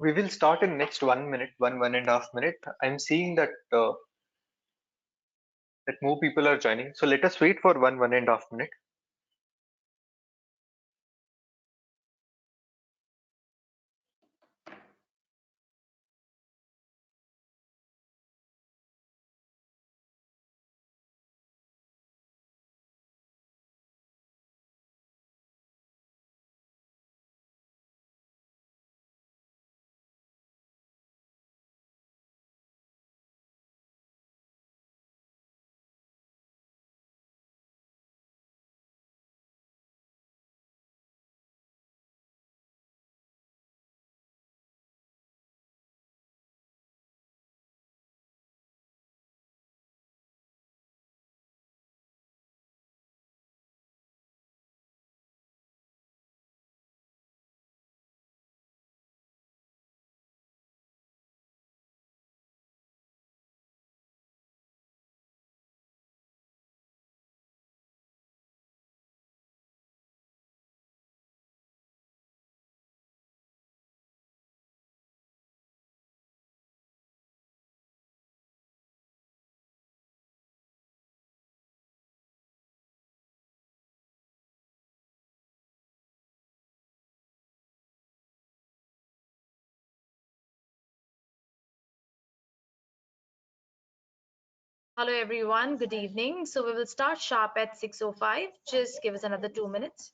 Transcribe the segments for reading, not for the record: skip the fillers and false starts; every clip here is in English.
We will start in next 1 minute, 1.5 minute. I'm seeing that that more people are joining. So let us wait for 1.5 minute. Hello everyone, good evening. So we will start sharp at 6:05. Just give us another 2 minutes.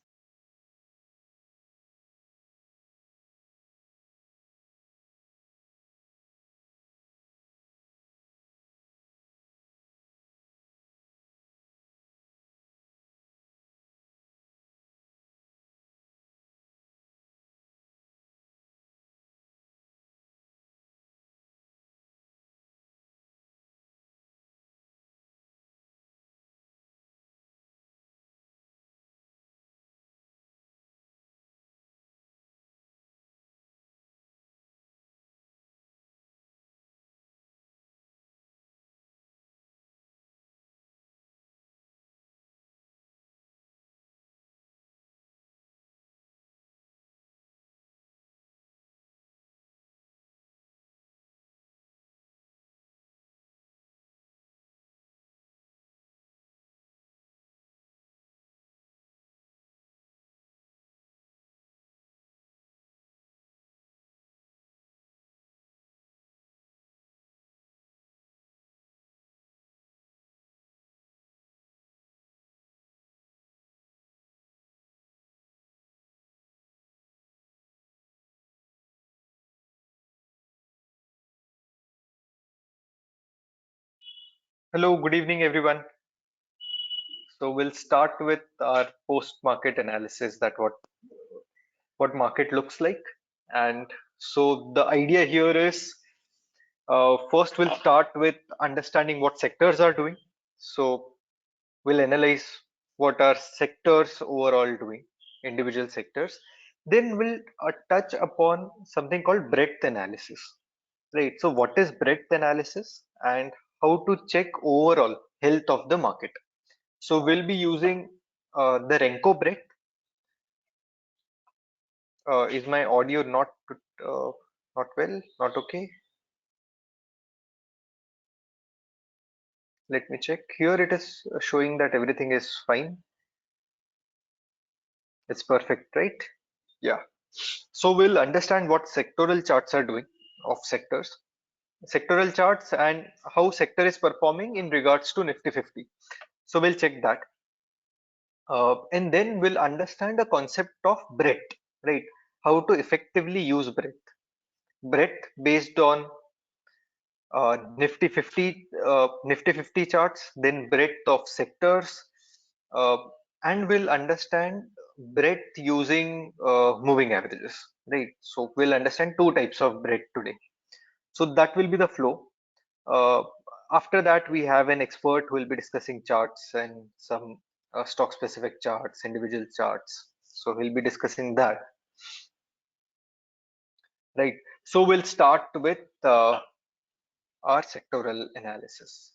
Hello, good evening, everyone. So we'll start with our post-market analysis, that what market looks like. And so the idea here is first we'll start with understanding what sectors are doing. So we'll analyze what are sectors overall doing, individual sectors. Then we'll touch upon something called breadth analysis. Right. So what is breadth analysis and how to check overall health of the market? So we'll be using the Renko breadth. Is my audio uh, not well? Not okay? Let me check. Here it is showing that everything is fine. It's perfect, right? Yeah. So we'll understand what sectoral charts are doing of sectors, sectoral charts, and how sector is performing in regards to Nifty 50. So we'll check that. And then we'll understand the concept of breadth, right? How to effectively use breadth. Breadth based on Nifty 50 charts, then breadth of sectors, uh, and we'll understand breadth using moving averages, right? So we'll understand two types of breadth today. So that will be the flow. Uh, After that, we have an expert who will be discussing charts and some stock specific charts, individual charts. So we'll be discussing that, right? So we'll start with our sectoral analysis.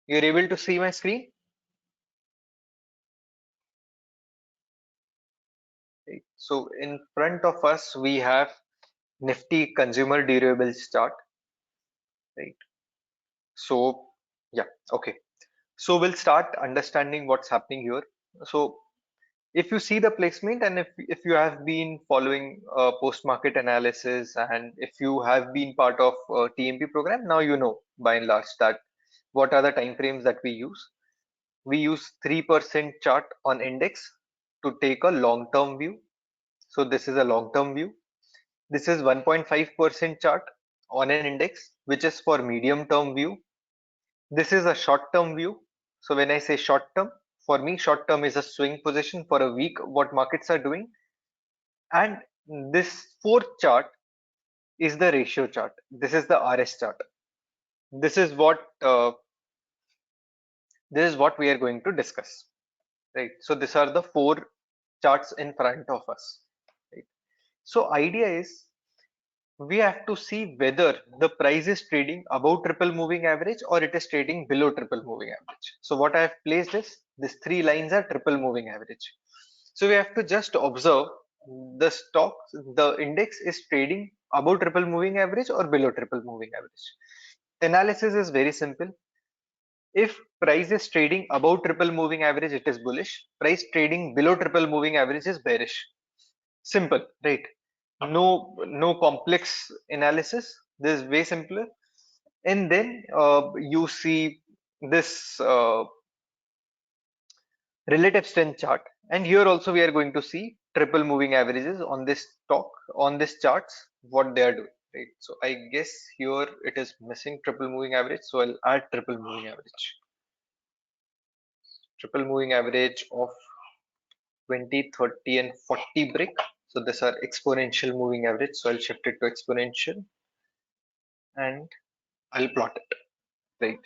You're able to see my screen? Right. So in front of us, we have Nifty consumer durables chart, right? So yeah, okay. So we'll start understanding what's happening here. So if you see the placement, and if you have been following post market analysis, and if you have been part of TMP program, now you know by and large that what are the time frames that we use. We use 3% chart on index to take a long term view. So this is a long term view. This is 1.5% chart on an index, which is for medium term view. This is a short term view. So when I say short term, for me, short term is a swing position for a week, what markets are doing. And this fourth chart is the ratio chart. This is the RS chart. This is what we are going to discuss, right? So these are the four charts in front of us, right? So idea is we have to see whether the price is trading above triple moving average or it is trading below triple moving average. So what I have placed is these three lines are triple moving average. So we have to just observe the stock, the index is trading above triple moving average or below triple moving average. Analysis is very simple. If price is trading above triple moving average, it is bullish. Price trading below triple moving average is bearish. Simple, right? No complex analysis. This is way simpler. And then you see this relative strength chart, and here also we are going to see triple moving averages on this stock, on this charts, what they are doing, right? So I guess here it is missing triple moving average, so I'll add triple moving average of 20, 30 and 40 brick. So these are exponential moving average, so I'll shift it to exponential and I'll plot it, right?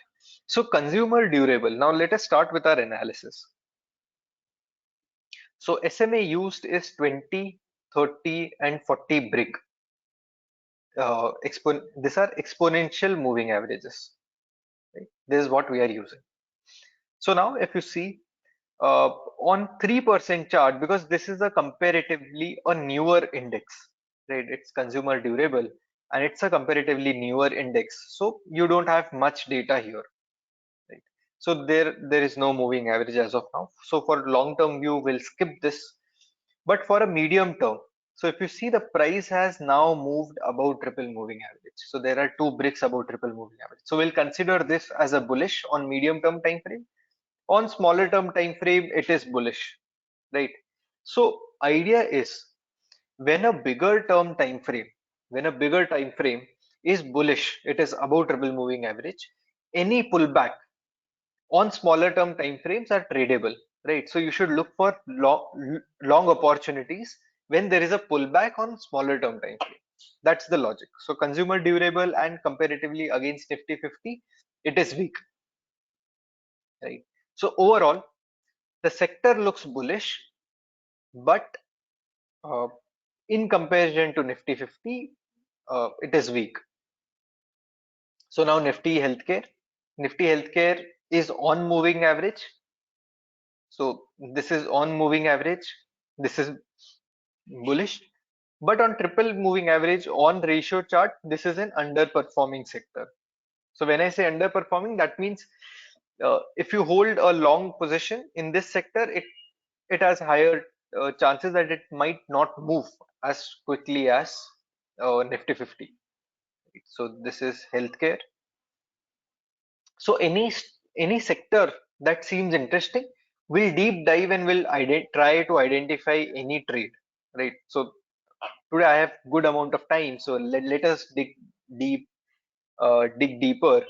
So consumer durable. Now let us start with our analysis. So SMA used is 20, 30 and 40 brick. These are exponential moving averages, right? This is what we are using. So now if you see on 3% chart, because this is a comparatively a newer index, right? It's consumer durable and it's a comparatively newer index. So you don't have much data here, right? So there is no moving average as of now. So for long term view, we'll skip this. But for a medium term, so if you see the price has now moved above triple moving average. So there are two bricks above triple moving average. So we'll consider this as a bullish on medium term time frame. On smaller term time frame, it is bullish, right? So idea is when a bigger term time frame, when a bigger time frame is bullish, it is above triple moving average. Any pullback on smaller term time frames are tradable, right? So you should look for long opportunities when there is a pullback on smaller term time frame. That's the logic. So consumer durable and comparatively against Nifty 50, it is weak, right? So overall, the sector looks bullish, but uh, in comparison to Nifty 50, it is weak. So now Nifty Healthcare. Nifty Healthcare is on moving average. So this is on moving average. This is bullish. But on triple moving average on ratio chart, this is an underperforming sector. So when I say underperforming, that means if you hold a long position in this sector, it has higher chances that it might not move as quickly as Nifty 50. So this is healthcare. So any sector that seems interesting, we'll deep dive and we'll try to identify any trade, right? So today I have good amount of time, so let us deep dig deeper,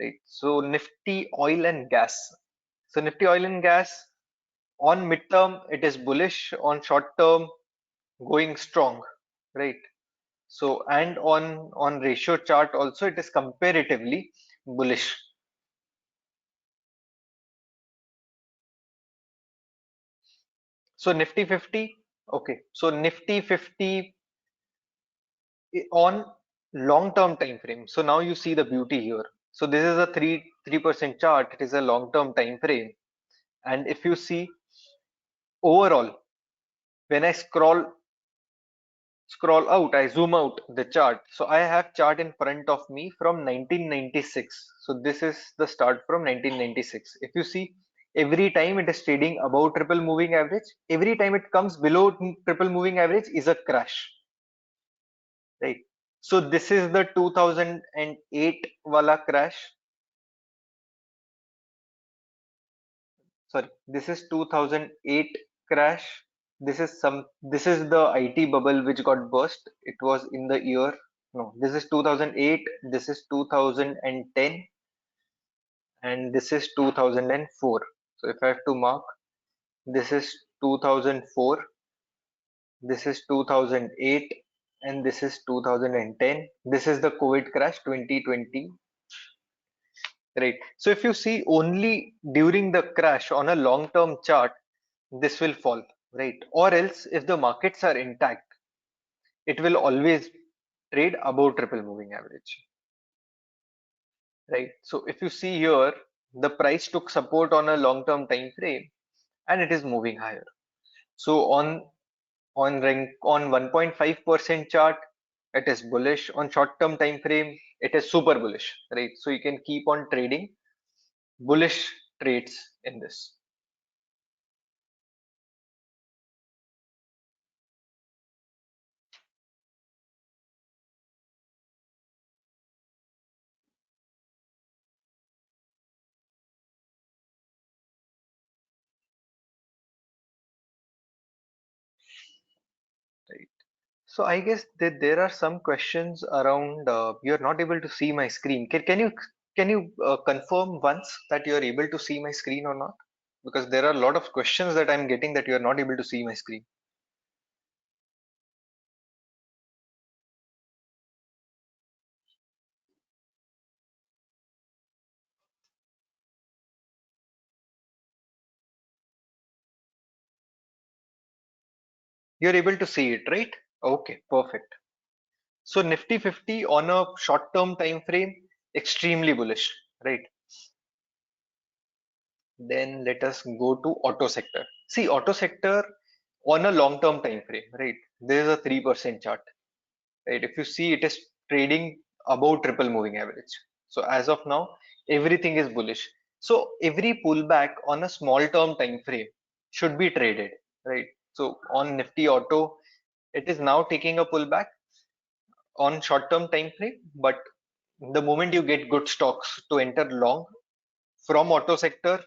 right? So Nifty oil and gas. So Nifty oil and gas on midterm it is bullish, on short term going strong, right? So and on ratio chart also it is comparatively bullish. So Nifty 50, okay. So Nifty 50 on long term time frame. So now you see the beauty here. So this is a 3% chart. It is a long term time frame, and if you see overall, When I scroll out, I zoom out the chart. So I have chart in front of me from 1996. So this is the start from 1996. If you see, every time it is trading above triple moving average, every time it comes below triple moving average is a crash, right? So this is the 2008 wala crash. Sorry, this is 2008 crash. This is the IT bubble which got burst. It was in the year, no, this is 2008, this is 2010, and this is 2004. So if I have to mark, this is 2004, this is 2008, and this is 2010. This is the COVID crash 2020, right? So if you see only during the crash on a long term chart, this will fall, right? Or else if the markets are intact, it will always trade above triple moving average, right? So if you see here, the price took support on a long term time frame and it is moving higher. So on rank on 1.5% chart, it is bullish. On short term time frame, it is super bullish, right? So you can keep on trading bullish trades in this. Right. So I guess that there are some questions around. You're not able to see my screen. Can you confirm once that you're able to see my screen or not? Because there are a lot of questions that I'm getting that you're not able to see my screen. You're able to see it, right? Okay, perfect. So Nifty 50 on a short-term time frame, extremely bullish, right? Then let us go to auto sector. See, auto sector on a long-term time frame, right? There is a 3% chart, right? If you see, it is trading above triple moving average. So as of now, everything is bullish. So every pullback on a small term time frame should be traded, right? So on Nifty Auto, it is now taking a pullback on short term time frame, but the moment you get good stocks to enter long from auto sector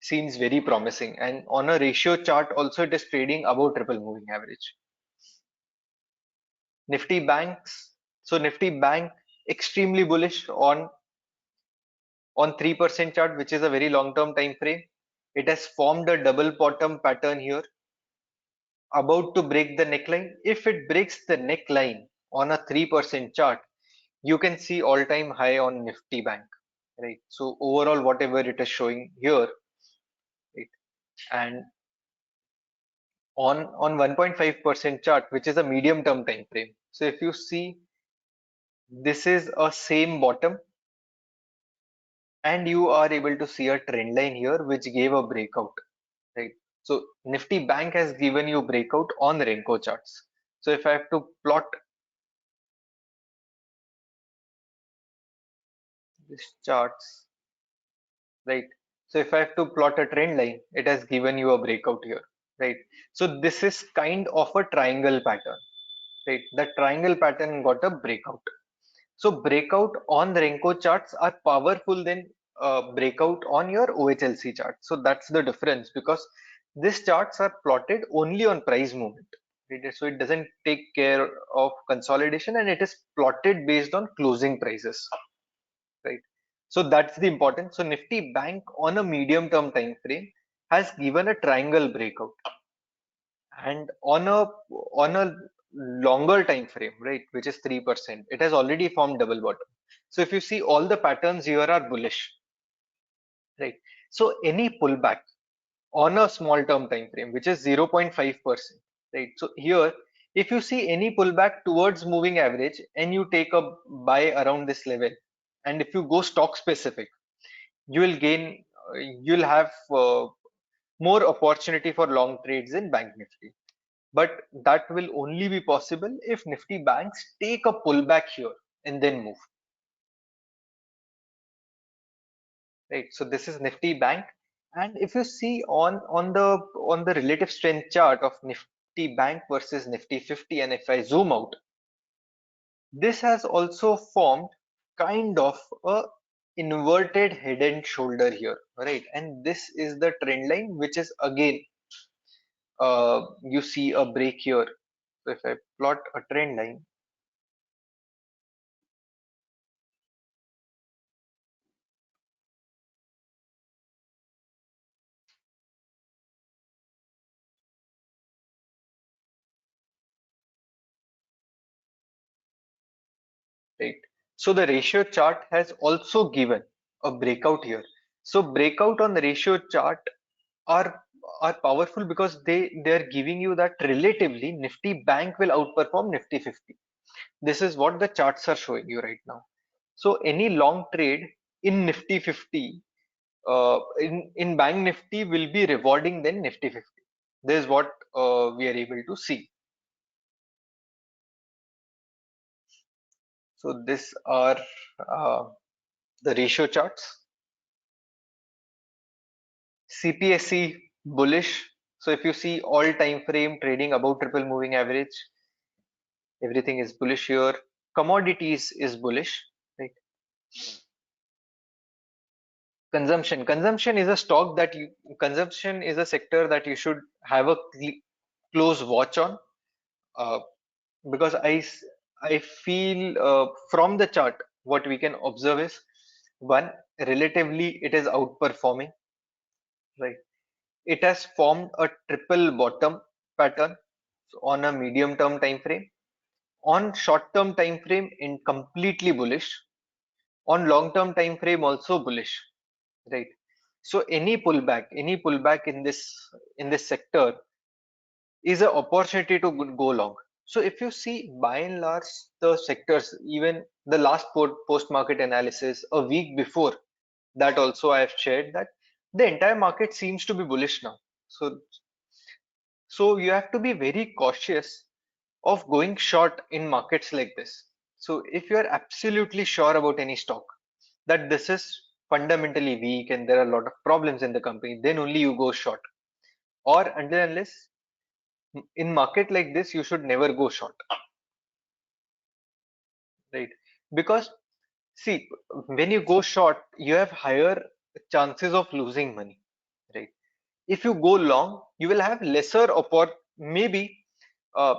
seems very promising. And on a ratio chart also, it is trading above triple moving average. Nifty Banks. So Nifty Bank extremely bullish on 3% chart, which is a very long term time frame. It has formed a double bottom pattern here, about to break the neckline. If it breaks the neckline on a 3% chart, you can see all time high on Nifty Bank, right? So overall, whatever it is showing here, right? And on 1.5% chart, which is a medium term time frame. So if you see, this is a same bottom, and you are able to see a trend line here which gave a breakout, right? So Nifty Bank has given you breakout on Renko charts. So if I have to plot this charts, right? So if I have to plot a trend line, it has given you a breakout here, right? So this is kind of a triangle pattern, right? The triangle pattern got a breakout. So breakout on Renko charts are powerful than breakout on your OHLC chart. So that's the difference, because these charts are plotted only on price movement. Right? So it doesn't take care of consolidation, and it is plotted based on closing prices. Right. So that's the important. So Nifty Bank on a medium term time frame has given a triangle breakout, and on a longer time frame, right, which is 3%, it has already formed double bottom. So if you see, all the patterns here are bullish, right? So any pullback on a small term time frame, which is 0.5%, right? So here, if you see any pullback towards moving average and you take a buy around this level, and if you go stock specific, you will gain, you'll have more opportunity for long trades in Bank Nifty. but that will only be possible if Nifty Banks take a pullback here and then move. Right, so this is Nifty Bank, and if you see on the relative strength chart of Nifty Bank versus Nifty 50, and if I zoom out, this has also formed kind of a inverted head and shoulder here, right? And this is the trend line, which is again, you see a break here. So if I plot a trend line, right? So the ratio chart has also given a breakout here. So breakout on the ratio chart are are powerful because they are giving you that relatively Nifty Bank will outperform Nifty 50. This is what the charts are showing you right now. So any long trade in Nifty 50, in Bank Nifty will be rewarding than Nifty 50. This is what we are able to see. So these are uh, the ratio charts. CPSE bullish. So if you see all time frame trading above triple moving average, everything is bullish here. Commodities is bullish, right? Consumption is a stock that you consumption is a sector that you should have a close watch on, uh, because I feel, from the chart what we can observe is, one, relatively it is outperforming, right? It has formed a triple bottom pattern on a medium term time frame, on short term time frame in completely bullish, on long term time frame also bullish, right? So any pullback in this sector is an opportunity to go long. So if you see, by and large, the sectors, even the last post market analysis a week before that also I have shared that the entire market seems to be bullish now. So you have to be very cautious of going short in markets like this. So if you are absolutely sure about any stock that this is fundamentally weak and there are a lot of problems in the company, then only you go short. Or until unless, in market like this, you should never go short, right? Because see, when you go short, you have higher chances of losing money, right? If you go long, you will have lesser, or maybe uh,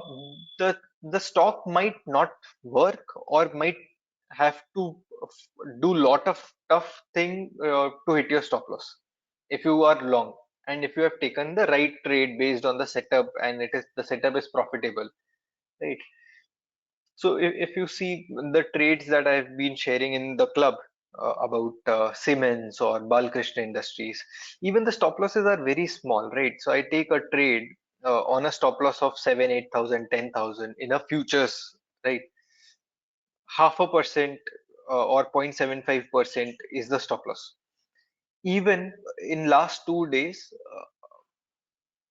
the the stock might not work, or might have to do lot of tough thing to hit your stop loss if you are long, and if you have taken the right trade based on the setup and the setup is profitable, right? So if you see the trades that I've been sharing in the club, about Siemens or Balkrishna Industries, even the stop losses are very small, right? So I take a trade on a stop loss of 7, 8,000, 10,000 in a futures, right? 0.5% or 0.75% is the stop loss. Even in last 2 days,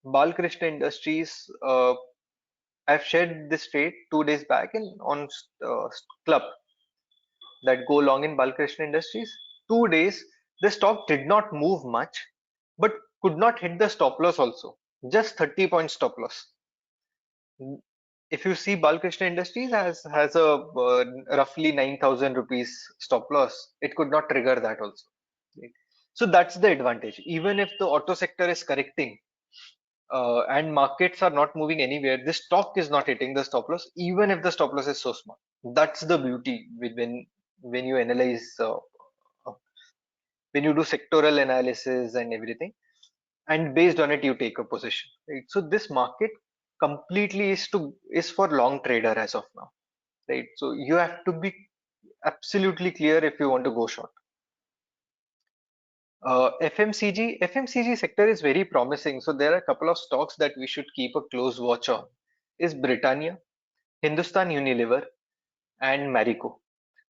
Balkrishna Industries, I've shared this trade 2 days back in on club, that go long in Balkrishna Industries. 2 days, the stock did not move much, but could not hit the stop loss also. Just 30 point stop loss. If you see, Balkrishna Industries has a roughly 9,000 rupees stop loss. It could not trigger that also. Right? So that's the advantage. Even if the auto sector is correcting, and markets are not moving anywhere, this stock is not hitting the stop loss, even if the stop loss is so small. That's the beauty with when you analyze, uh, when you do sectoral analysis and everything, and based on it you take a position. Right? So this market completely is for long trader as of now. Right? So you have to be absolutely clear if you want to go short. FMCG sector is very promising. So there are a couple of stocks that we should keep a close watch on. Is Britannia, Hindustan Unilever, and Marico.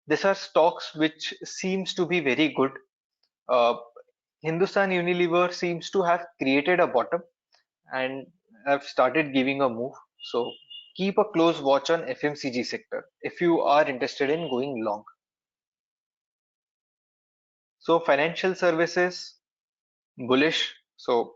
These are stocks which seems to be very good. Uh, Hindustan Unilever seems to have created a bottom and have started giving a move. So keep a close watch on FMCG sector if you are interested in going long. So financial services bullish. So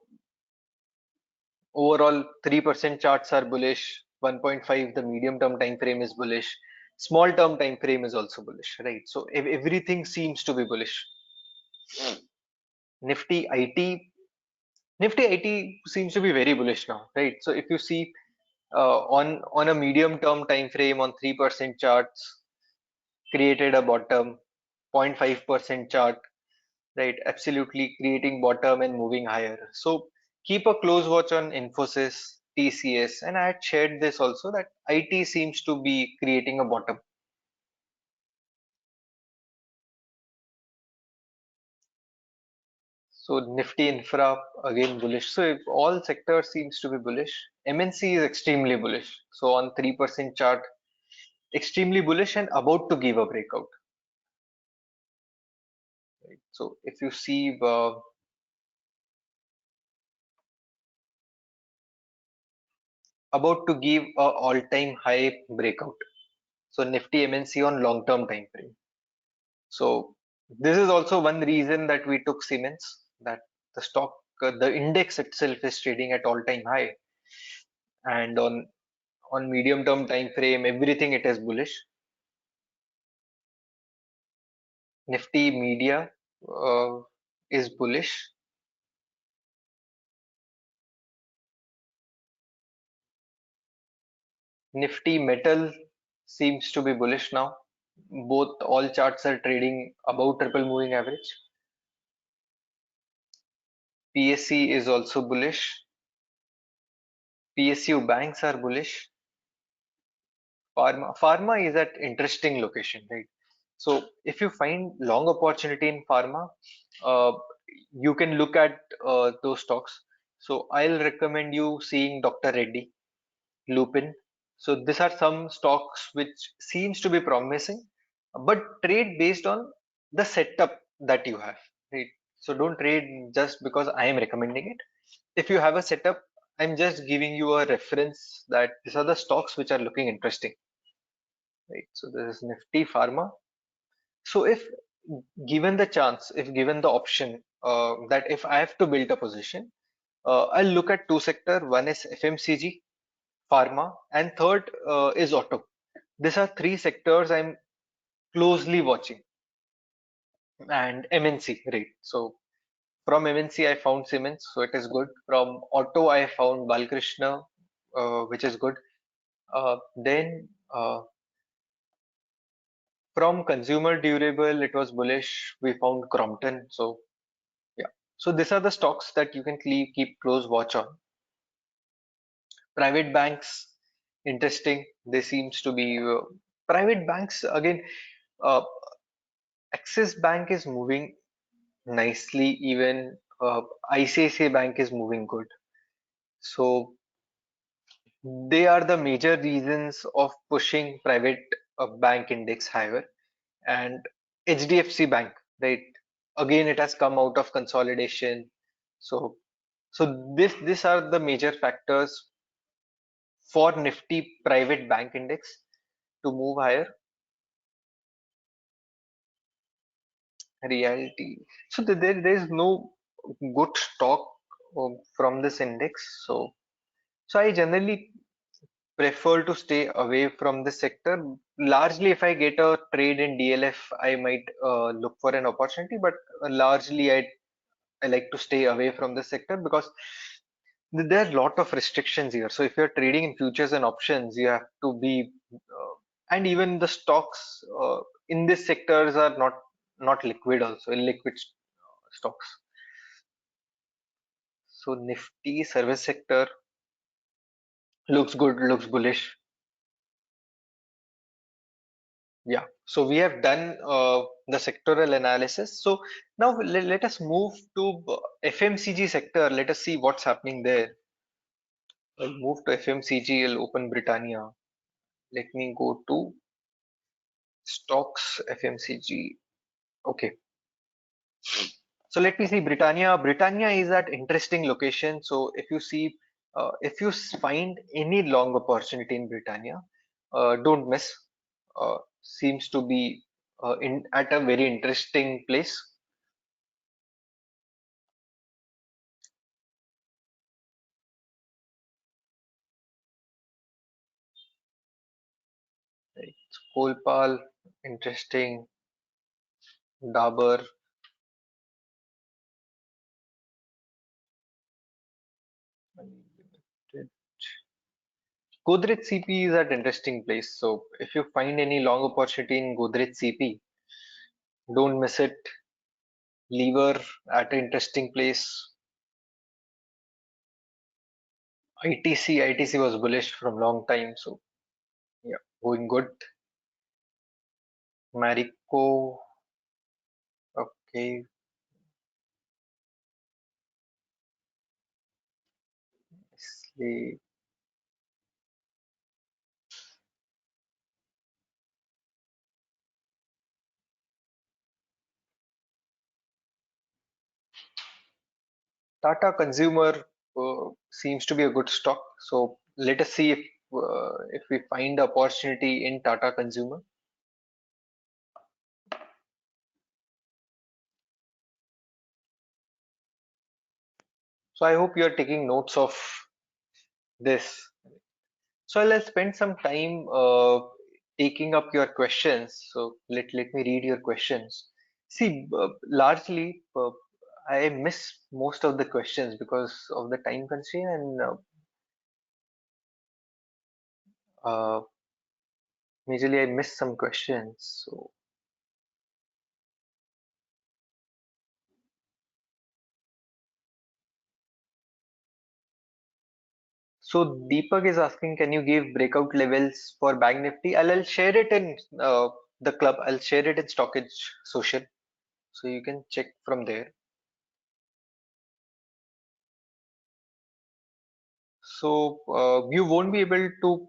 overall 3% charts are bullish. 1.5 the medium term time frame is bullish. Small term time frame is also bullish, right? So everything seems to be bullish. Nifty IT Nifty IT seems to be very bullish now, right? So if you see on a medium term time frame on 3% charts, created a bottom, 0.5% chart, right? Absolutely creating bottom and moving higher. So keep a close watch on Infosys, TCS, and I had shared this also that IT seems to be creating a bottom. So Nifty Infra again bullish. So if all sectors seems to be bullish. MNC is extremely bullish. So on 3% chart, extremely bullish and about to give a breakout. Right? So if you see about to give a all-time high breakout. So Nifty MNC on long-term time frame. So this is also one reason that we took Siemens, that the stock, the index itself is trading at all-time high, and on medium-term time frame, everything it is bullish. Nifty Media is bullish. Nifty Metal seems to be bullish now. Both all charts are trading above triple moving average. PSC is also bullish. PSU banks are bullish. Pharma is at interesting location, right? So if you find long opportunity in pharma, uh, you can look at those stocks. So I'll recommend you seeing Dr. Reddy, Lupin. So these are some stocks which seems to be promising, but trade based on the setup that you have, right? So don't trade just because I am recommending it. If you have a setup, I'm just giving you a reference that these are the stocks which are looking interesting, right? So this is Nifty Pharma. So if given the chance, if given the option that if I have to build a position, I'll look at two sector. One is FMCG, pharma, and third is auto. These are three sectors I'm closely watching, and MNC, right? So from MNC I found Siemens, so it is good. From auto I found Balkrishna, which is good. Then from consumer durable, it was bullish. We found Crompton. So yeah. So these are the stocks that you can keep close watch on. Private banks, interesting. They seems to be private banks again. Uh, Axis Bank is moving nicely. Even ICICI Bank is moving good. So they are the major reasons of pushing private bank index higher. And HDFC Bank, right? Again, it has come out of consolidation. So, so these are the major factors for Nifty Private Bank Index to move higher. Reality. So there is no good stock from this index. So I generally prefer to stay away from this sector. Largely, if I get a trade in DLF, I might look for an opportunity. But largely, I like to stay away from this sector because there are a lot of restrictions here. So if you're trading in futures and options, you have to be, and even the stocks in these sectors are not liquid also, illiquid stocks. So Nifty service sector looks good, looks bullish. Yeah. So we have done the sectoral analysis. So now let us move to FMCG sector. Let us see what's happening there. I'll move to FMCG. I'll open Britannia. Let me go to stocks FMCG. Okay. So let me see Britannia. Britannia is at interesting location. So if you see If you find any long opportunity in Britannia, don't miss. Seems to be in at a very interesting place. Right. Kolpal, interesting. Dabur, Unlimited. Godrej CP is at interesting place. So if you find any long opportunity in Godrej CP, don't miss it. Lever at an interesting place. ITC was bullish from long time. So yeah, going good. Marico, okay. Sleep. Tata Consumer seems to be a good stock. So let us see if we find the opportunity in Tata Consumer. So I hope you are taking notes of this. So I'll spend some time taking up your questions. So let me read your questions. See, largely I miss most of the questions because of the time constraint, and uh, majorly I miss some questions. So Deepak is asking, can you give breakout levels for Bank Nifty? I'll share it in the club. I'll share it in StockEdge social, so you can check from there. So you won't be able to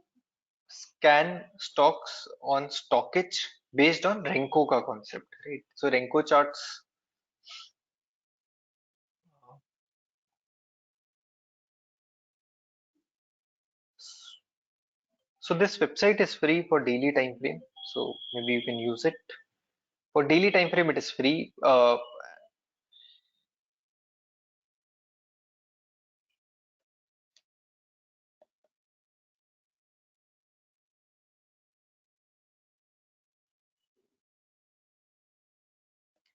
scan stocks on StockEdge based on Renko ka concept, right? So Renko charts. So this website is free for daily time frame. So maybe you can use it for daily time frame. It is free.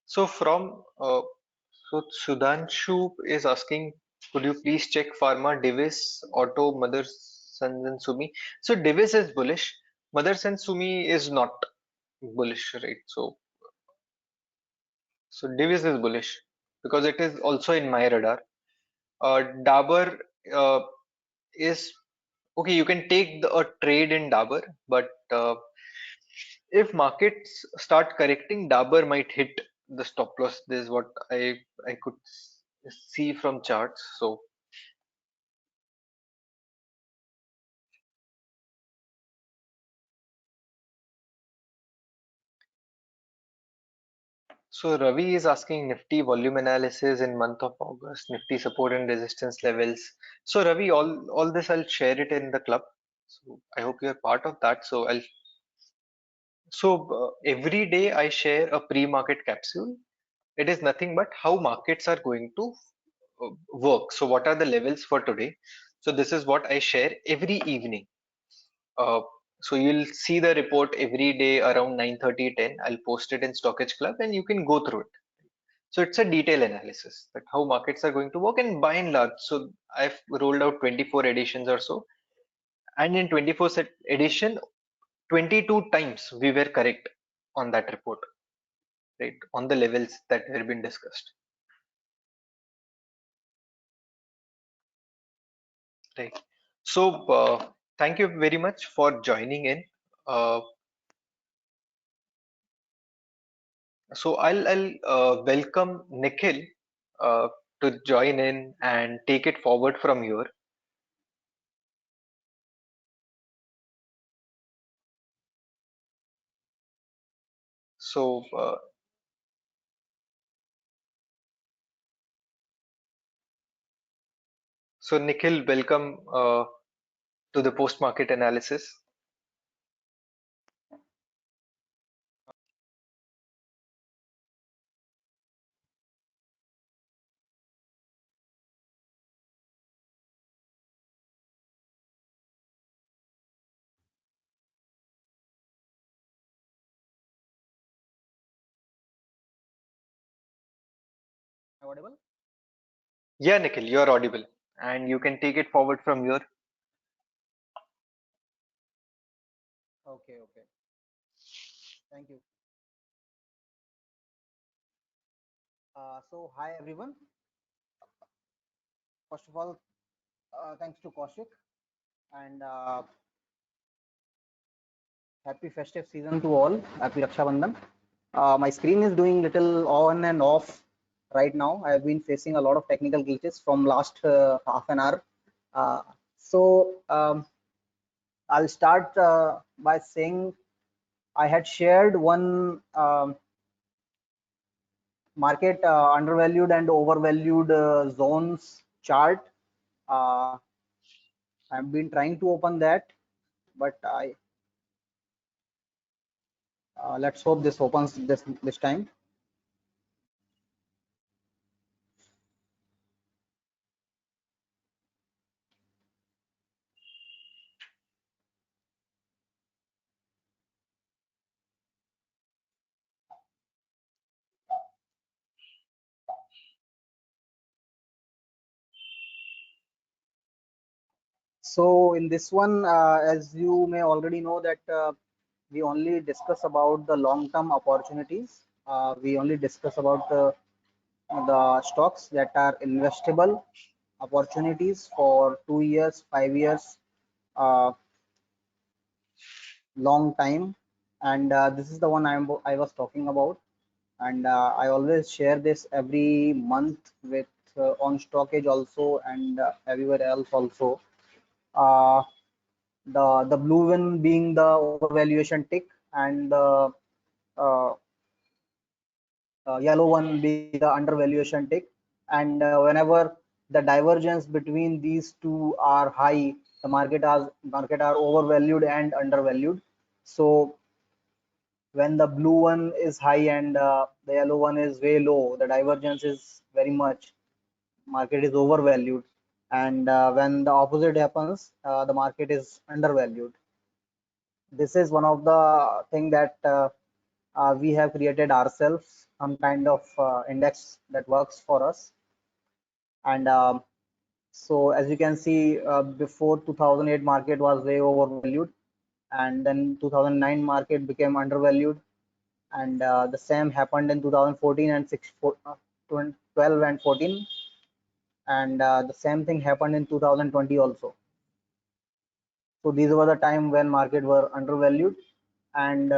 So from so Sudhanshu is asking, could you please check Pharma, Divis, Auto, Mother, Sons and Sumi? So Divis is bullish. Mother and Sumi is not bullish, right? So Divis is bullish because it is also in my radar. Dabur uh, is okay. You can take a trade in Dabur, but if markets start correcting, Dabur might hit the stop loss. This is what I could see from charts. So Ravi is asking Nifty volume analysis in month of August, Nifty support and resistance levels. So Ravi, all this I'll share it in the club. So I hope you're part of that. Every day I share a pre-market capsule. It is nothing but how markets are going to work. So what are the levels for today? So this is what I share every evening. Uh, so you'll see the report every day around 9:30, 10. I'll post it in Stockage Club and you can go through it. So it's a detailed analysis that how markets are going to work, and by and large. So I've rolled out 24 editions or so, and in 24 set edition, 22 times we were correct on that report, right? On the levels that were been discussed, right? So thank you very much for joining in. Uh, so I'll welcome Nikhil uh, to join in and take it forward from here. So So Nikhil, welcome to the post-market analysis. Audible? Yeah, Nikhil, you're audible, and you can take it forward from here. Okay, okay. Thank you. So, hi everyone. First of all, thanks to Kaushik and happy festive season to all. Happy Raksha Bandhan. My screen is doing little on and off right now. I have been facing a lot of technical glitches from last half an hour. Uh, so, I'll start by saying I had shared one market undervalued and overvalued zones chart. Uh, I've been trying to open that, but I let's hope this opens this time. So in this one, as you may already know that we only discuss about the long-term opportunities. We only discuss about the stocks that are investable opportunities for 2 years, 5 years, uh, long time, and this is the one I was talking about. And I always share this every month with on StockEdge also and everywhere else also. Uh, the blue one being the overvaluation tick and the uh, yellow one being the undervaluation tick. And whenever the divergence between these two are high, the market are overvalued and undervalued. So when the blue one is high and the yellow one is way low, the divergence is very much. Market is overvalued, and when the opposite happens, the market is undervalued. This is one of the thing that we have created ourselves, some kind of index that works for us. And so as you can see, before 2008 market was way overvalued, and then 2009 market became undervalued, and the same happened in 2014 and 12 and 14, and the same thing happened in 2020 also. So these were the time when market were undervalued, and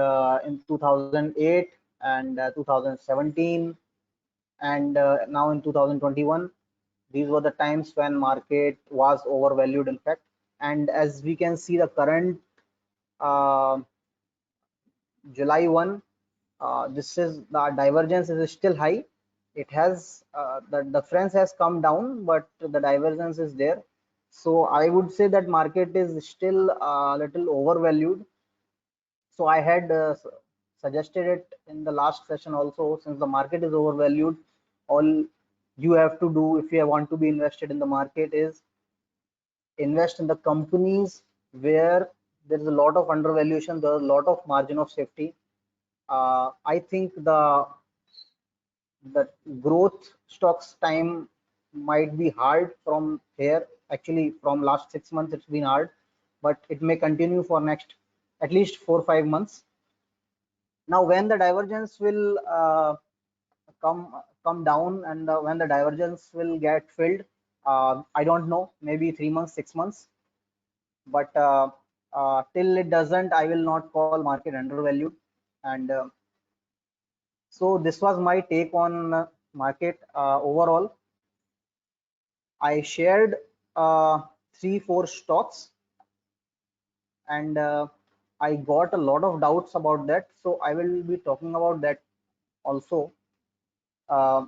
in 2008 and 2017 and now in 2021, these were the times when market was overvalued in fact. And as we can see, the current uh, July 1, this is the divergence is still high. It has the difference has come down, but the divergence is there. So I would say that market is still a little overvalued. So I had suggested it in the last session also. Since the market is overvalued, all you have to do if you want to be invested in the market is invest in the companies where there is a lot of undervaluation, there is a lot of margin of safety. I think the growth stocks time might be hard from here. Actually, from last 6 months, it's been hard, but it may continue for next at least 4 5 months. Now, when the divergence will come down and when the divergence will get filled, I don't know, maybe 3 months, 6 months, but till it doesn't, I will not call market undervalued. And so this was my take on market overall. I shared 3 4 stocks, and I got a lot of doubts about that. So I will be talking about that also. Uh,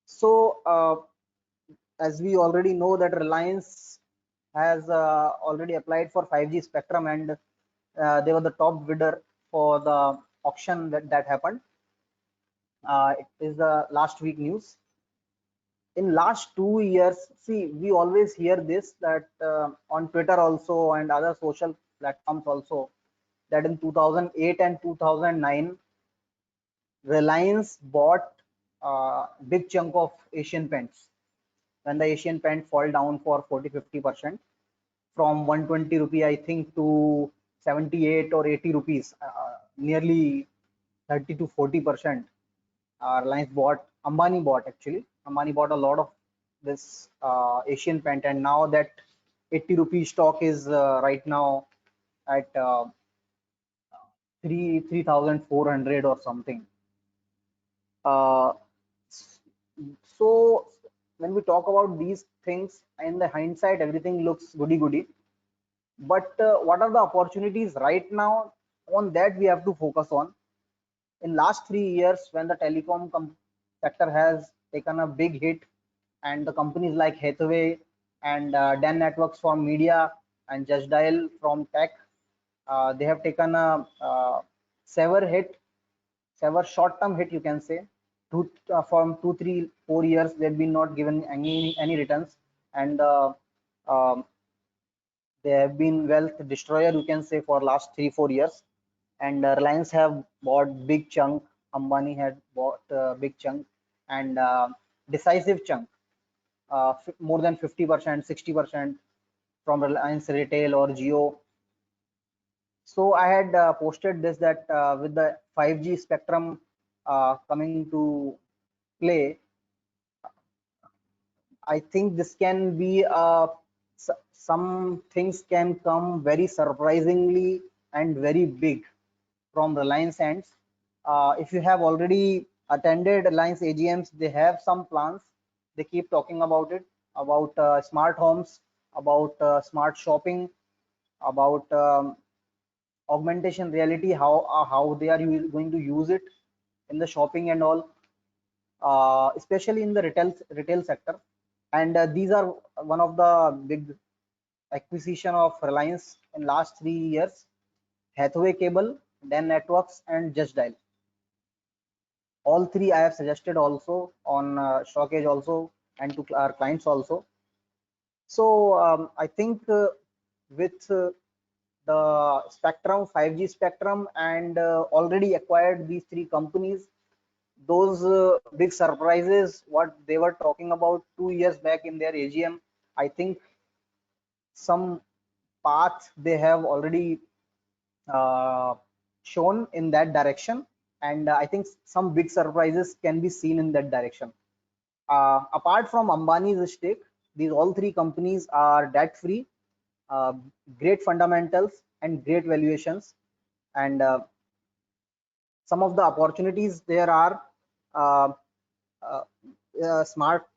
so as we already know that Reliance has already applied for 5G spectrum, and they were the top bidder for the auction that happened. It is the last week news. In last 2 years, see, we always hear this that on Twitter also and other social platforms also, that in 2008 and 2009, Reliance bought big chunk of Asian Paints when the Asian Paint fall down for 40-50% from 120 rupee, I think, to 78 or 80 rupees, nearly 30 to 40%. Reliance bought, Ambani bought actually. Ambani bought a lot of this Asian Paint, and now that 80 rupee stock is right now at 3,400 or something. Uh, so when we talk about these things, in the hindsight, everything looks goody goody. But what are the opportunities right now? On that we have to focus on. In last 3 years, when the telecom sector has taken a big hit, and the companies like Hathaway and Dan Networks from media and Just Dial from tech, they have taken a severe hit, severe short-term hit, you can say. From 2, 3, 4 years, they've been not given any returns, and um, they have been wealth destroyer, you can say, for last 3, 4 years. And Reliance have bought big chunk. Ambani had bought big chunk, and decisive chunk, more than 50%, 60% from Reliance Retail or Geo. So I had posted this that with the 5G spectrum coming to play, I think this can be some things can come very surprisingly and very big from Reliance ends. If you have already attended Reliance AGMs, they have some plans. They keep talking about it, about smart homes, about smart shopping, about augmentation reality, how they are going to use it in the shopping and all, especially in the retail sector. And these are one of the big acquisition of Reliance in last 3 years. Hathaway Cable, then Networks, and Just Dial. All three I have suggested also on StockEdge also, and to our clients also. So I think with the spectrum, 5G spectrum, and already acquired these three companies, those big surprises what they were talking about 2 years back in their AGM, I think some path they have already uh, shown in that direction, and I think some big surprises can be seen in that direction. Apart from Ambani's stake, these all three companies are debt free, uh, great fundamentals and great valuations, and some of the opportunities there are uh, uh, smart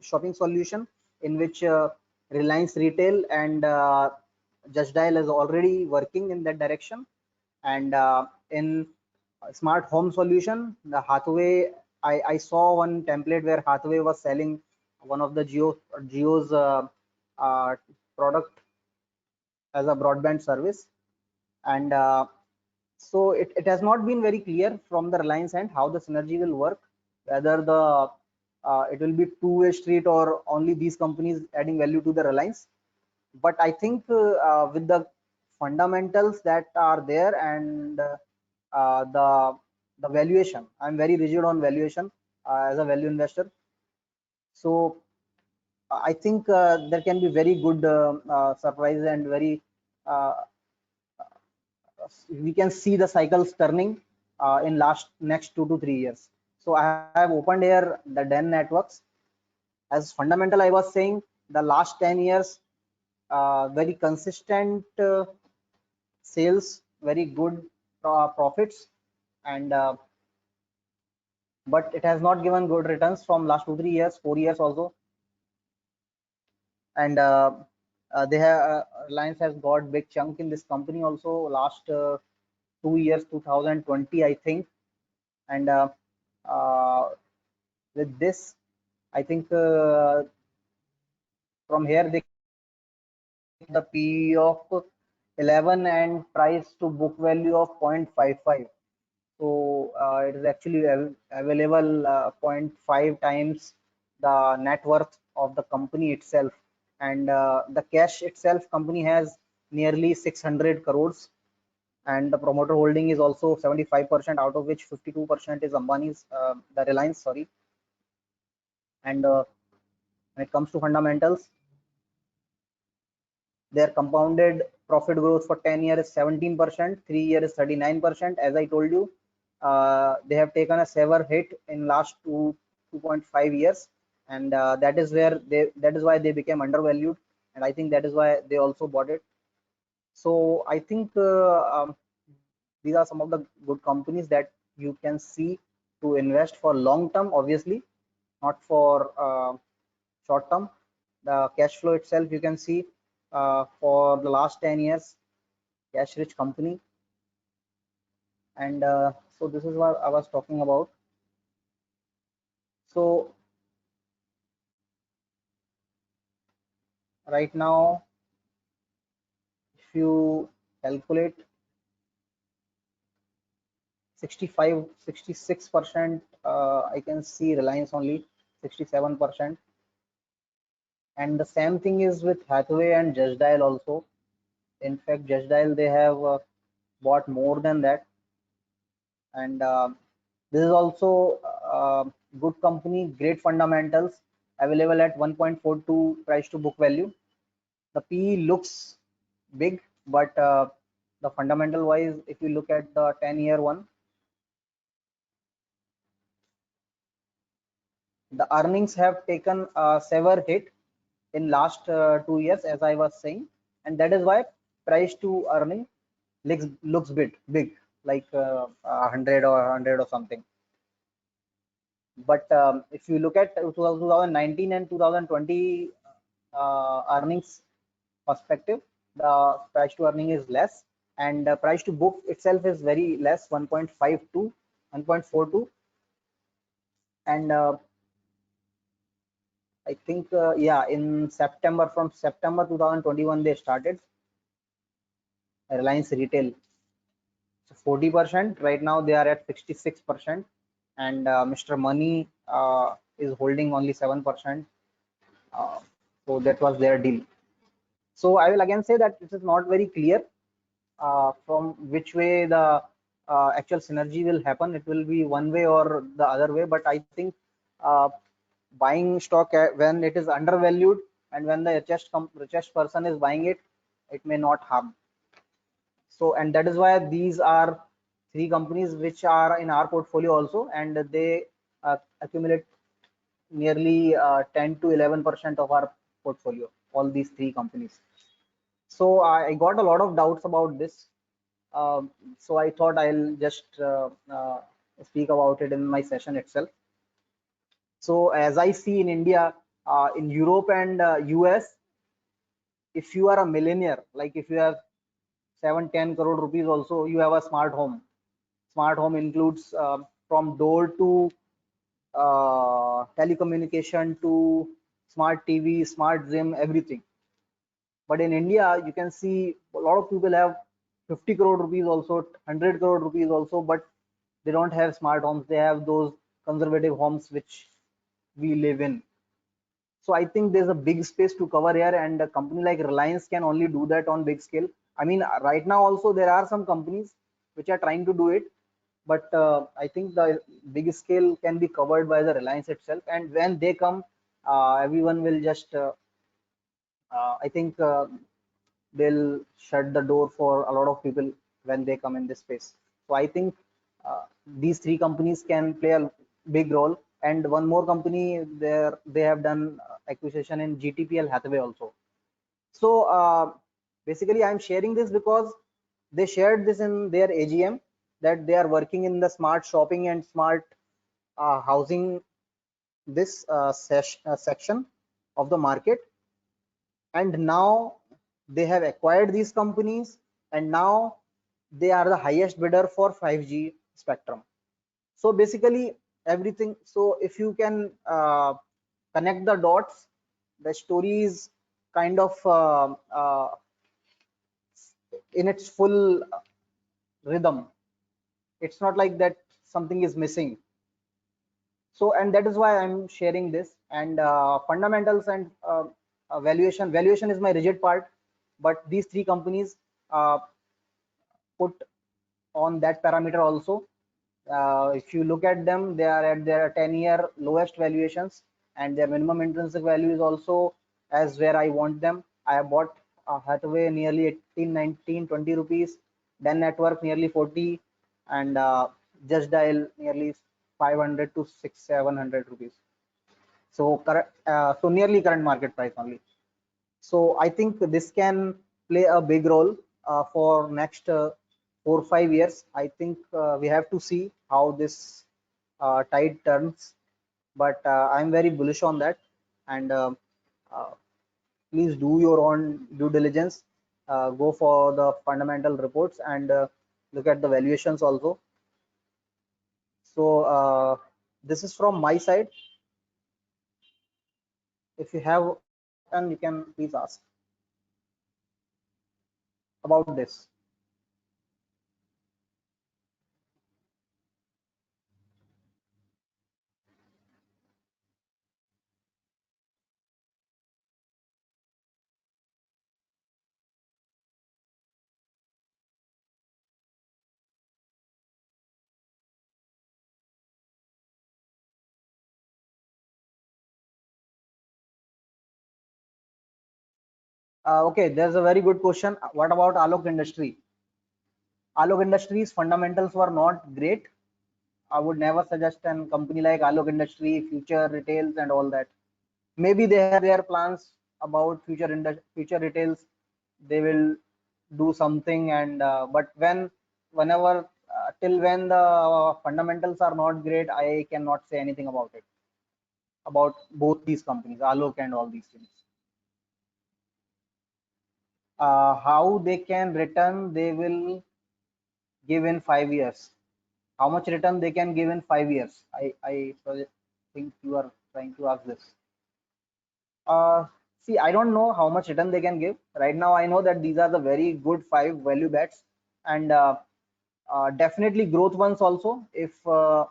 shopping solution in which Reliance Retail and Just Dial is already working in that direction. And in smart home solution, the Hathaway, I saw one template where Hathaway was selling one of the Geo's uh, product as a broadband service. And so it has not been very clear from the Reliance end how the synergy will work, whether the it will be two-way street or only these companies adding value to the Reliance. But I think with the fundamentals that are there, and the valuation, I'm very rigid on valuation as a value investor. So I think there can be very good surprise, and very uh, we can see the cycles turning in next 2 to 3 years. So I have opened here the Den networks. As fundamental, I was saying the last 10 years, very consistent sales, very good profits, and but it has not given good returns from last 2 3 years, 4 years also. And they have Reliance has got big chunk in this company also last 2 years, 2020, I think. And uh, with this, I think from here they the PE of 11 and price to book value of 0.55. So it is actually available 0.5 times the net worth of the company itself, and the cash itself company has nearly 600 crores, and the promoter holding is also 75%, out of which 52% is Ambani's, the Reliance, sorry. And when it comes to fundamentals, their compounded profit growth for 10 years is 17%, 3 years is 39%. As I told you, they have taken a severe hit in last 2.5 years, and that is why they became undervalued, and I think that is why they also bought it. So I think these are some of the good companies that you can see to invest for long term, obviously not for short term. The cash flow itself you can see for the last 10 years, cash rich company. And so this is what I was talking about. So right now, if you calculate 66%, I can see Reliance only 67%. And the same thing is with Hathaway and Just Dial also. In fact, Just Dial, they have bought more than that. And this is also good company, great fundamentals, available at 1.42 price to book value. The PE looks big, but the fundamental wise, if you look at the 10-year one, the earnings have taken a severe hit in last 2 years, as I was saying, and that is why price to earning looks big, like 100 or 100 or something. But if you look at 2019 and 2020 earnings perspective, the price to earning is less, and the price to book itself is very less, 1.52, 1.42. And I think yeah, in September, from September 2021 they started Reliance Retail. So 40%, right now they are at 66%, and Mr. Money is holding only 7%. So that was their deal. So I will again say that this is not very clear from which way the actual synergy will happen. It will be one way or the other way, but I think buying stock when it is undervalued and when the richest person is buying it, it may not harm. So, and that is why these are three companies which are in our portfolio also, and they accumulate nearly 10 to 11% of our portfolio, all these three companies. So I got a lot of doubts about this. So I thought I'll just speak about it in my session itself. So as I see in India, in Europe and US, if you are a millionaire, like if you have 7-10 crore rupees also, you have a smart home. Smart home includes from door to telecommunication to smart TV, smart gym, everything. But in India, you can see a lot of people have 50 crore rupees also, 100 crore rupees also, but they don't have smart homes. They have those conservative homes which we live in. So I think there's a big space to cover here, and a company like Reliance can only do that on big scale. I mean, right now also there are some companies which are trying to do it, but I think the big scale can be covered by the Reliance itself. And when they come, everyone will just, I think they'll shut the door for a lot of people when they come in this space. So I think these three companies can play a big role. And one more company there, they have done acquisition in GTPL Hathaway also. So basically I'm sharing this because they shared this in their AGM, that they are working in the smart shopping and smart housing, this section of the market. And now they have acquired these companies, and now they are the highest bidder for 5G spectrum. So basically everything, so if you can connect the dots, the story is kind of in its full rhythm. It's not like that something is missing. So, and that is why I'm sharing this. And fundamentals and valuation is my rigid part, but these three companies put on that parameter also. If you look at them, they are at their 10-year lowest valuations, and their minimum intrinsic value is also as where I want them. I have bought Hathaway nearly 18, 19, 20 rupees, then Network nearly 40, and Just Dial nearly 500 to 6, 700 rupees. So so nearly current market price only. So I think this can play a big role for next 4 or 5 years. I think we have to see how this tide turns, but I'm very bullish on that. And uh, please do your own due diligence. Go for the fundamental reports and look at the valuations also. So this is from my side. If you have a question, you can please ask about this. Okay, there's a very good question. What about Alok Industry? Alok Industries fundamentals were not great. I would never suggest a company like Alok Industry, Future Retails, and all that. Maybe they have their plans about future retails. They will do something, and but whenever till when the fundamentals are not great, I cannot say anything about it, about both these companies, Alok and all these things. How they can return, they will give in 5 years. How much return they can give in 5 years? I think you are trying to ask this. See, I don't know how much return they can give. Right now, I know that these are the very good 5 value bets, and definitely growth ones also. If the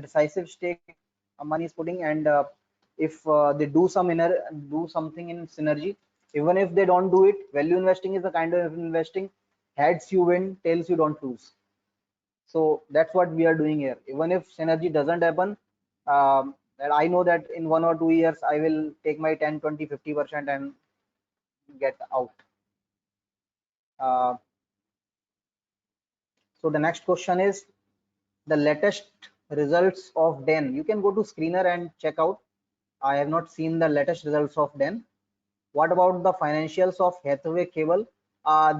decisive stake money is putting, and if they do something in synergy, even if they don't do it, value investing is the kind of investing. Heads you win, tails you don't lose. So that's what we are doing here. Even if synergy doesn't happen, and I know that in 1 or 2 years I will take my 10, 20, 50% and get out. uh, so the next question is the latest results of den. You can go to screener and check out. I have not seen the latest results of den. What about the financials of Hathaway Cable?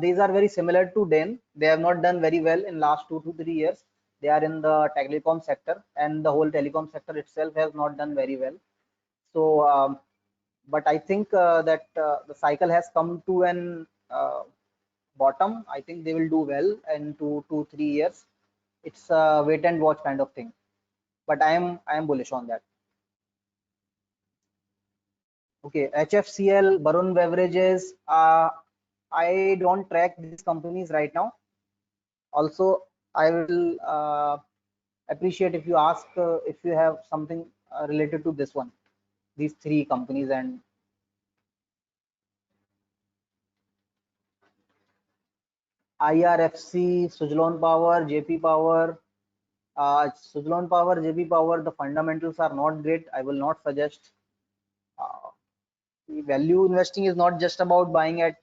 These are very similar to den. They have not done very well in last 2 to 3 years. They are in the telecom sector, and the whole telecom sector itself has not done very well. So but I think that the cycle has come to an bottom. I think they will do well in 2 to 3 years. It's a wait and watch kind of thing, but I am bullish on that. Okay, HFCL, Barun Beverages. I don't track these companies right now. Also, I will appreciate if you ask if you have something related to this one, these three companies. And IRFC, Suzlon Power, JP Power. Suzlon Power, JP Power, the fundamentals are not great. I will not suggest. Uh, Value investing is not just about buying at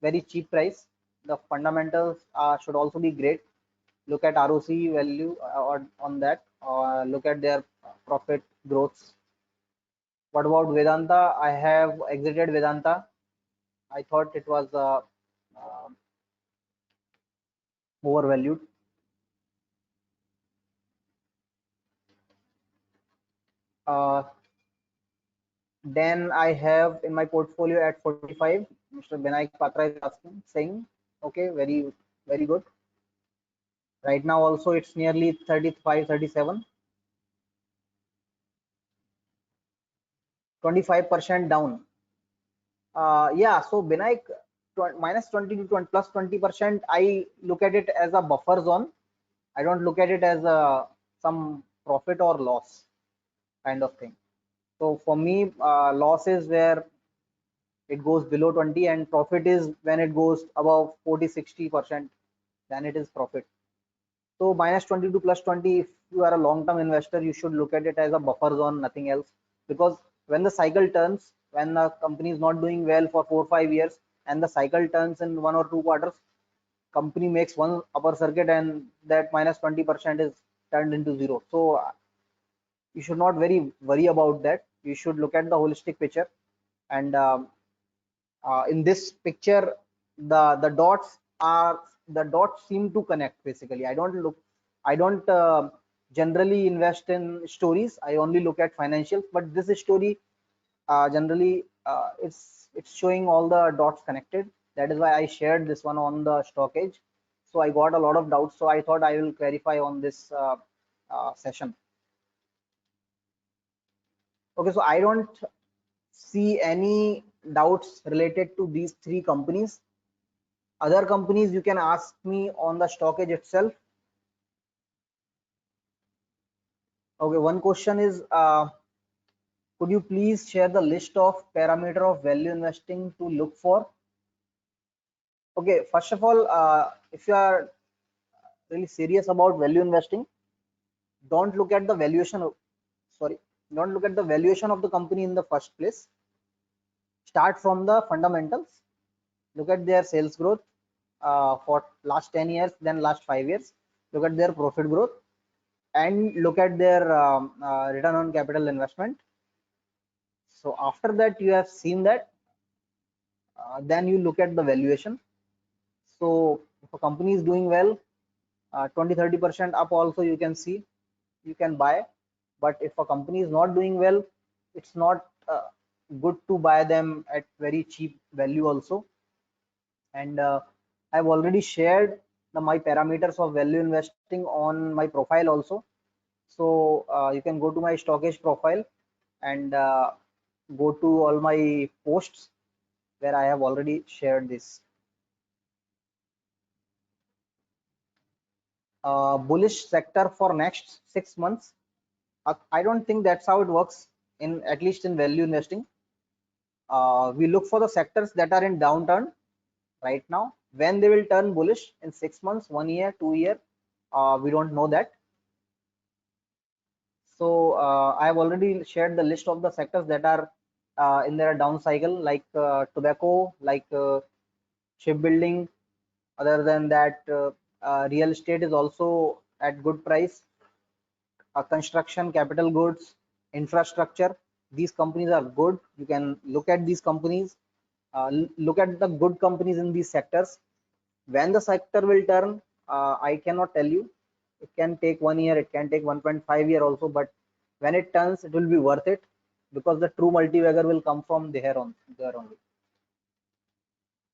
very cheap price. The fundamentals should also be great. Look at ROC value on that, or look at their profit growths. What about Vedanta? I have exited Vedanta. I thought it was uh, overvalued. Uh, then I have in my portfolio at 45. Mr. Benaik Patra is asking, saying, okay, very good. Right now also it's nearly 35, 37. 25% down. Yeah, so Binayak, minus 20 to 20 plus 20%, I look at it as a buffer zone. I don't look at it as a some profit or loss kind of thing. So for me, loss is where it goes below 20, and profit is when it goes above 40 60%, then it is profit. So minus 20 to plus 20, if you are a long term investor, you should look at it as a buffer zone, nothing else. Because when the cycle turns, when the company is not doing well for 4 5 years, and the cycle turns in 1 or 2 quarters, company makes one upper circuit, and that minus 20% is turned into zero. So you should not very worry about that. You should look at the holistic picture. And in this picture, the dots are the dots seem to connect. Basically, I don't generally invest in stories. I only look at financials, but this story generally it's showing all the dots connected. That is why I shared this one on the StockEdge. So I got a lot of doubts, so I thought I will clarify on this session. Okay, so I don't see any doubts related to these three companies. Other companies you can ask me on the StockEdge itself. Okay, one question is, could you please share the list of parameter of value investing to look for? Okay, first of all, if you are really serious about value investing, don't look at the valuation of, sorry, don't look at the valuation of the company in the first place. Start from the fundamentals. Look at their sales growth for last 10 years, then last 5 years. Look at their profit growth, and look at their return on capital investment. So after that, you have seen that, then you look at the valuation. So if a company is doing well, 20-30% up also you can see, you can buy. But if a company is not doing well, it's not good to buy them at very cheap value also. And I've already shared my parameters of value investing on my profile also. So you can go to my StockEdge profile and go to all my posts where I have already shared this. Bullish sector for next 6 months. I don't think that's how it works in, at least in value investing. We look for the sectors that are in downturn right now. When they will turn bullish in 6 months, 1 year, 2 year, we don't know that. So I have already shared the list of the sectors that are in their down cycle, like tobacco, like shipbuilding. Other than that, real estate is also at good price. Construction, capital goods, infrastructure. These companies are good. You can look at these companies. Look at the good companies in these sectors. When the sector will turn, I cannot tell you. It can take 1 year, it can take 1.5 year also, but when it turns, it will be worth it, because the true multi-bagger will come from there only.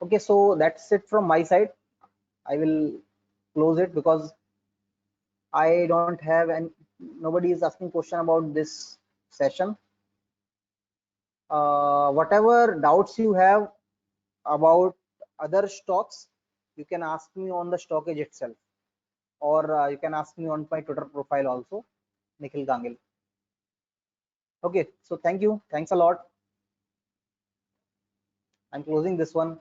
Okay, so that's it from my side. I will close it because I don't have, and nobody is asking question about this session. Whatever doubts you have about other stocks, you can ask me on the StockEdge itself, or you can ask me on my Twitter profile also, Nikhil Gangil. Okay, so thank you. Thanks a lot. I'm closing this one.